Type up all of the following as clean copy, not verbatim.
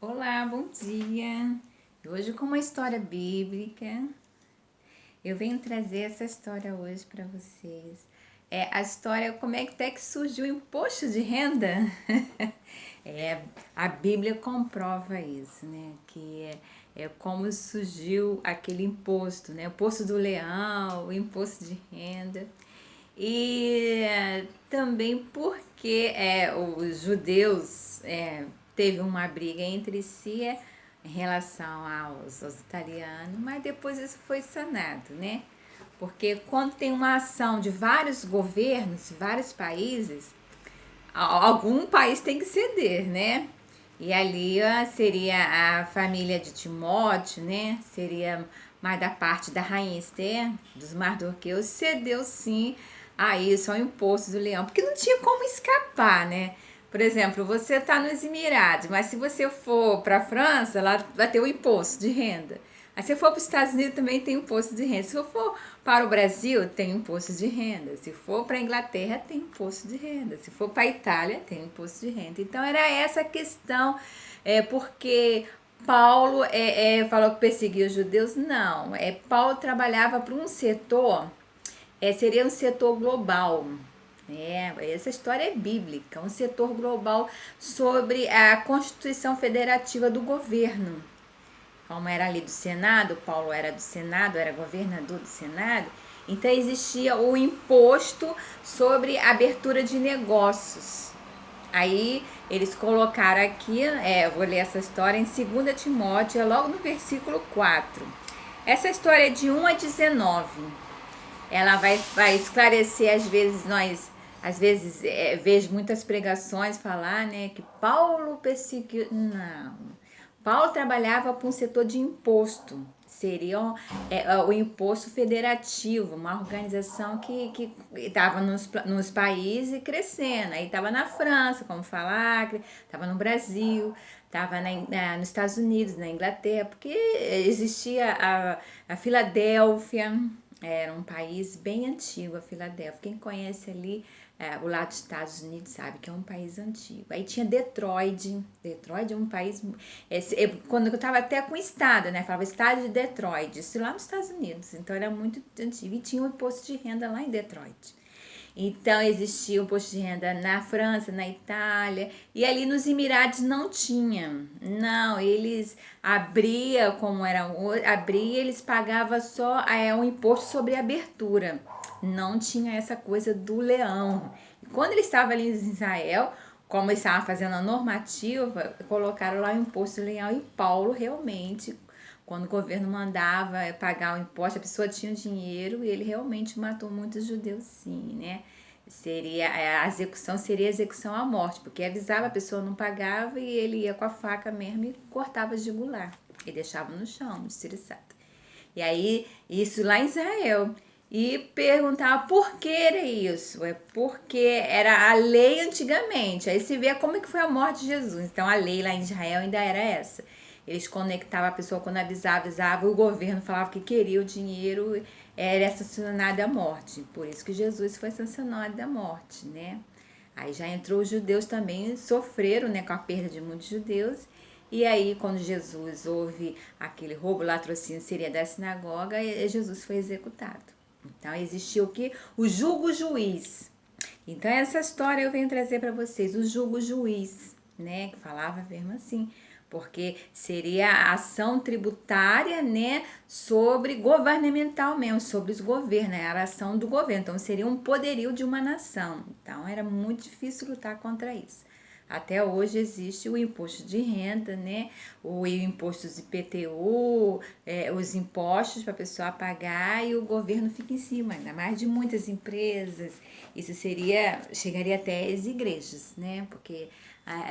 Olá, bom dia! Hoje com uma história bíblica. Eu venho trazer essa história hoje para vocês. É a história como é que até que surgiu o imposto de renda. A Bíblia comprova isso, né? Que é como surgiu aquele imposto, né? O imposto do leão, o imposto de renda. E também porque os judeus teve uma briga entre si em relação aos italianos, mas depois isso foi sanado, né? Porque quando tem uma ação de vários governos, vários países, algum país tem que ceder, né? E ali seria a família de Timóteo, né? Seria mais da parte da rainha Esther, dos Mardoqueus, cedeu sim a isso, ao imposto do leão, porque não tinha como escapar, né? Por exemplo, você está nos Emirados, mas se você for para a França, lá vai ter o imposto de renda. Aí se for para os Estados Unidos também tem imposto de renda. Se for para o Brasil, tem imposto de renda. Se for para a Inglaterra, tem imposto de renda. Se for para a Itália, tem imposto de renda. Então era essa a questão, porque Paulo falou que perseguia os judeus. Não, Paulo trabalhava para um setor, seria um setor global. Essa história é bíblica, um setor global sobre a Constituição Federativa do governo. Como era ali do Senado, Paulo era do Senado, era governador do Senado, então existia o imposto sobre abertura de negócios. Aí eles colocaram aqui, vou ler essa história em 2 Timóteo, logo no versículo 4. Essa história é de 1 a 19. Ela vai esclarecer, às vezes vejo muitas pregações falar, né, que Paulo perseguiu. Não. Paulo trabalhava para um setor de imposto, seria o imposto federativo, uma organização que estava nos países crescendo. Aí estava na França, como falar, estava no Brasil, estava nos Estados Unidos, na Inglaterra, porque existia a Filadélfia. Era um país bem antigo, a Filadélfia. Quem conhece ali o lado dos Estados Unidos sabe que é um país antigo. Aí tinha Detroit. Detroit é um país. Quando eu estava até com o estado, né? Falava estado de Detroit, isso lá nos Estados Unidos. Então era muito antigo. E tinha um imposto de renda lá em Detroit. Então existia o imposto de renda na França, na Itália, e ali nos Emirados não tinha. Não, eles abria, eles pagavam só um imposto sobre abertura. Não tinha essa coisa do leão. E quando ele estava ali em Israel, como eles estavam fazendo a normativa, colocaram lá o imposto do leão, e Paulo realmente, quando o governo mandava pagar o imposto, a pessoa tinha dinheiro e ele realmente matou muitos judeus, sim, né? A execução seria a execução à morte, porque avisava, a pessoa não pagava e ele ia com a faca mesmo e cortava a jugular e deixava no chão, estriçado. E aí, isso lá em Israel. E perguntava por que era isso. É porque era a lei antigamente. Aí se vê como é que foi a morte de Jesus. Então a lei lá em Israel ainda era essa. Eles conectavam a pessoa quando avisava, o governo falava que queria o dinheiro, era sancionado a morte. Por isso que Jesus foi sancionado a morte, né? Aí já entrou os judeus também, sofreram, né, com a perda de muitos judeus. E aí, quando Jesus houve aquele roubo, latrocínio, seria da sinagoga, Jesus foi executado. Então, existiu o que? O julgo-juiz. Então, essa história eu venho trazer para vocês, o julgo-juiz, né? Que falava mesmo assim, porque seria a ação tributária, né, sobre governamental mesmo, sobre os governos, né, a ação do governo. Então, seria um poderio de uma nação. Então, era muito difícil lutar contra isso. Até hoje existe o imposto de renda, né? O imposto de IPTU, os impostos para a pessoa pagar e o governo fica em cima, ainda mais de muitas empresas. Isso chegaria até as igrejas, né? Porque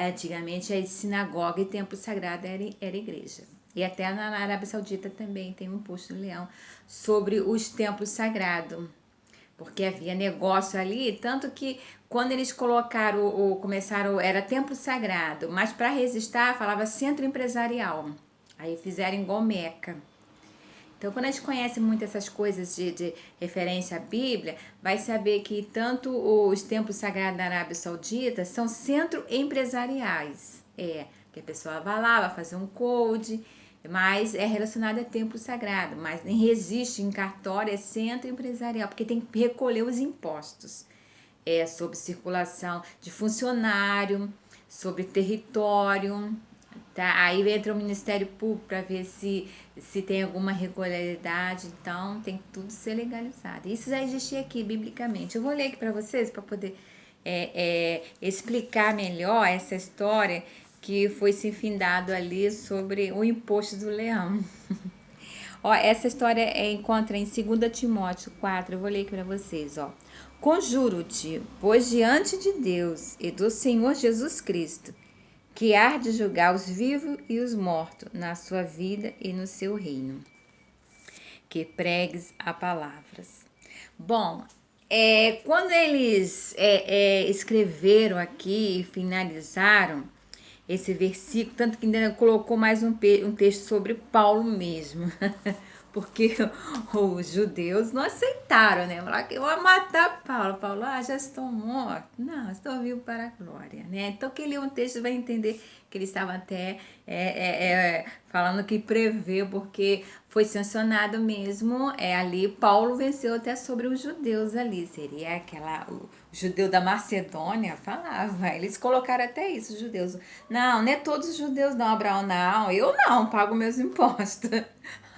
antigamente a sinagoga e templo sagrado era igreja. E até na Arábia Saudita também tem um imposto do leão sobre os templos sagrados, porque havia negócio ali, tanto que quando eles começaram, era templo sagrado, mas para registrar falava centro empresarial. Aí fizeram igual Meca. Então, quando a gente conhece muito essas coisas de referência à Bíblia, vai saber que tanto os templos sagrados da Arábia Saudita são centro empresariais. que a pessoa vai lá, vai fazer um code, mas é relacionado a templo sagrado, mas nem resiste em cartório, é centro empresarial, porque tem que recolher os impostos. É sobre circulação de funcionário, sobre território, tá? Aí entra o Ministério Público para ver se tem alguma irregularidade, então tem que tudo ser legalizado. Isso já existia aqui, biblicamente. Eu vou ler aqui para vocês, para poder explicar melhor essa história que foi se findado ali sobre o imposto do leão. Ó, essa história encontra em 2 Timóteo 4, eu vou ler aqui para vocês, ó. Conjuro-te, pois diante de Deus e do Senhor Jesus Cristo, que há de julgar os vivos e os mortos na sua vida e no seu reino, que pregues a palavras. Bom, quando eles escreveram aqui e finalizaram esse versículo, tanto que ainda colocou mais um texto sobre Paulo mesmo, porque os judeus não aceitaram, né? Falaram que eu vou matar Paulo. Paulo, já estou morto. Não, estou vivo para a glória, né? Então, quem lê um texto vai entender que ele estava até falando que prevê, porque foi sancionado mesmo, ali Paulo venceu até sobre os judeus ali, seria o judeu da Macedônia, falava, eles colocaram até isso, os judeus, não é todos os judeus não, Abraão, não, eu não, pago meus impostos.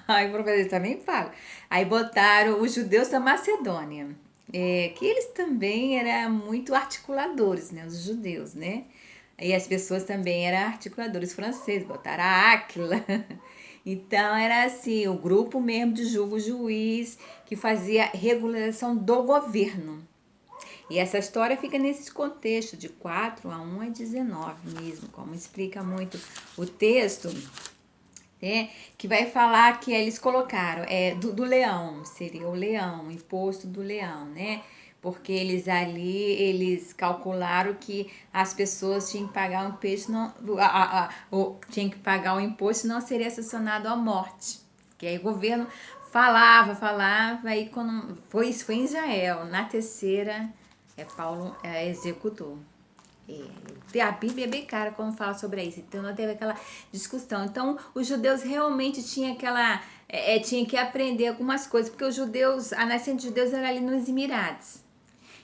Aí o professor também fala. Aí botaram os judeus da Macedônia, que eles também eram muito articuladores, né, os judeus, né? E as pessoas também eram articuladores franceses, botaram a Áquila. Então era assim, o grupo mesmo de julgo juiz que fazia regulação do governo. E essa história fica nesse contexto de 4:1-19 mesmo, como explica muito o texto, que vai falar que eles colocaram do leão, seria o leão, o imposto do leão, né? Porque eles calcularam que as pessoas tinham que pagar o imposto, tinham que pagar o imposto, não seria sancionado a morte. Que aí o governo falava, e quando isso foi em Israel, na terceira, Paulo executou. A Bíblia é bem clara quando fala sobre isso, então não teve aquela discussão. Então os judeus realmente tinham tinha que aprender algumas coisas, porque os judeus, a nascente de judeus era ali nos Emirados.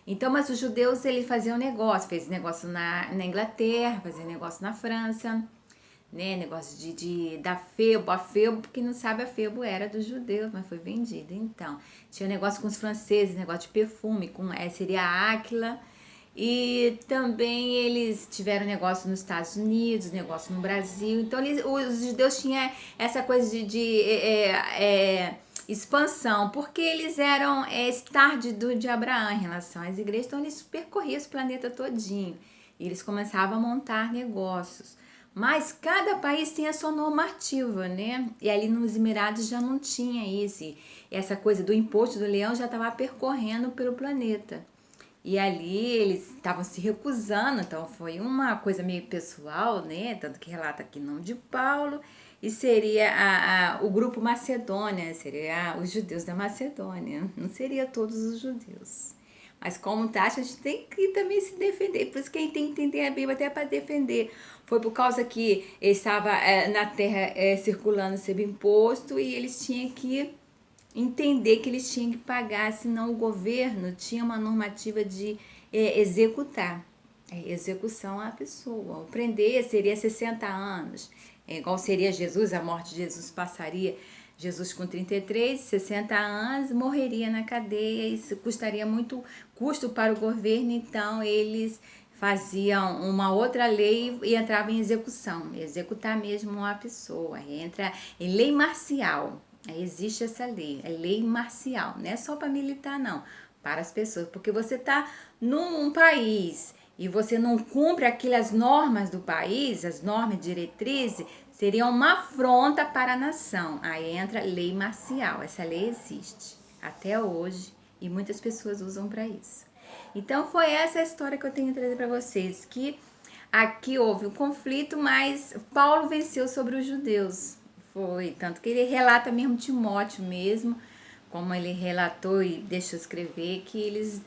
Então, mas os judeus, eles faziam negócio, fez negócio na Inglaterra, fazia negócio na França, né, negócio da Febo, a Febo, quem não sabe, a Febo era dos judeus, mas foi vendida. Então, tinha negócio com os franceses, negócio de perfume, seria a Áquila, e também eles tiveram negócio nos Estados Unidos, negócio no Brasil. Então, os judeus tinham essa coisa de expansão, porque eles eram estar de Abraão em relação às igrejas, então eles percorriam esse planeta todinho, e eles começavam a montar negócios. Mas cada país tem a sua normativa, né? E ali nos Emirados já não tinha isso. E essa coisa do imposto do leão já estava percorrendo pelo planeta. E ali eles estavam se recusando, então foi uma coisa meio pessoal, né? Tanto que relata aqui o nome de Paulo, e seria o grupo Macedônia, seria os judeus da Macedônia, não seria todos os judeus. Mas como taxa, a gente tem que também se defender, por isso que a gente tem que entender a Bíblia até para defender. Foi por causa que ele estava na terra circulando sob imposto, e eles tinham que entender que eles tinham que pagar, senão o governo tinha uma normativa de executar. Execução à pessoa. O prender seria 60 anos. Igual seria Jesus, a morte de Jesus passaria. Jesus com 33, 60 anos, morreria na cadeia, e isso custaria muito custo para o governo, então eles faziam uma outra lei e entravam em execução, executar mesmo a pessoa, entra em lei marcial. Existe essa lei, é lei marcial, não é só para militar não, para as pessoas, porque você está num país e você não cumpre aquelas normas do país, as normas diretrizes, seria uma afronta para a nação. Aí entra lei marcial, essa lei existe até hoje e muitas pessoas usam para isso. Então foi essa a história que eu tenho trazido para vocês, que aqui houve um conflito, mas Paulo venceu sobre os judeus. Foi, tanto que ele relata mesmo Timóteo mesmo, como ele relatou e deixou escrever, que eles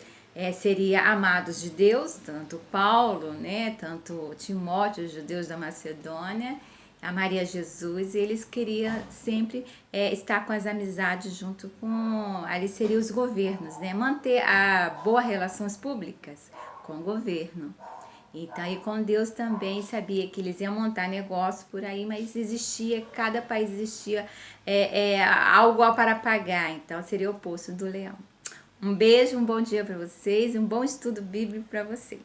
seria amados de Deus, tanto Paulo, né, tanto Timóteo, os judeus da Macedônia, amaria Jesus, e eles queriam sempre estar com as amizades junto com, ali seriam os governos, né, manter a boa relações públicas com o governo. Então, e com Deus também sabia que eles iam montar negócio por aí, mas existia, cada país existia algo para pagar, então seria o oposto do leão. Um beijo, um bom dia para vocês, um bom estudo bíblico para vocês.